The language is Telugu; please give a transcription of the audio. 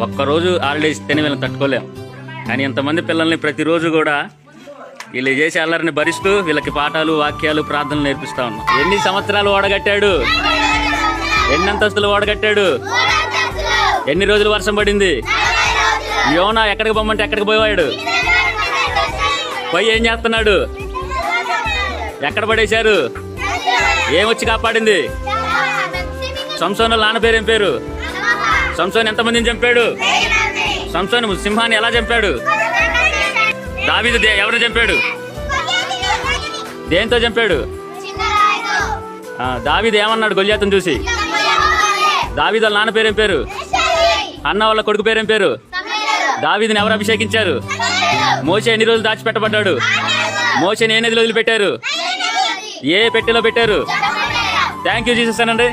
ఒక్కరోజు హాలిడేస్ ఇస్తేనే వీళ్ళని తట్టుకోలేం. కానీ ఇంతమంది పిల్లల్ని ప్రతిరోజు కూడా వీళ్ళు చేసే అల్లరిని భరిస్తూ వీళ్ళకి పాఠాలు, వాక్యాలు, ప్రార్థనలు నేర్పిస్తా ఉన్నాం. ఎన్ని సంవత్సరాలు ఓడగట్టాడు, ఎన్ని అంతస్తులు ఓడగట్టాడు, ఎన్ని రోజులు వర్షం పడింది. యోనా ఎక్కడికి పొమ్మంటే ఎక్కడికి పోయాడు, పోయి ఏం చేస్తున్నాడు, ఎక్కడ పడేశారు, ఏమొచ్చి కాపాడింది. సంసోను నాన్న పేరేం పేరు? సంసోను ఎంతమందిని చంపాడు? సంసోను సింహాన్ని ఎలా చంపాడు? దావీదు ఎవరిని చంపాడు? దేంతో చంపాడు? దావీదు ఏమన్నాడు గొల్యాతుని చూసి? దావీదు వాళ్ళ నాన్న పేరేం పేరు? అన్న వాళ్ళ కొడుకు పేరేం పేరు? దావీదుని ఎవరు అభిషేకించారు? మోషే ఎన్ని రోజులు దాచిపెట్టబడ్డాడు? మోషేని ఏ నదిలో వదిలిపెట్టారు? ఏ పెట్టెలో పెట్టారు? థ్యాంక్ యూ జీసస్ అనండి.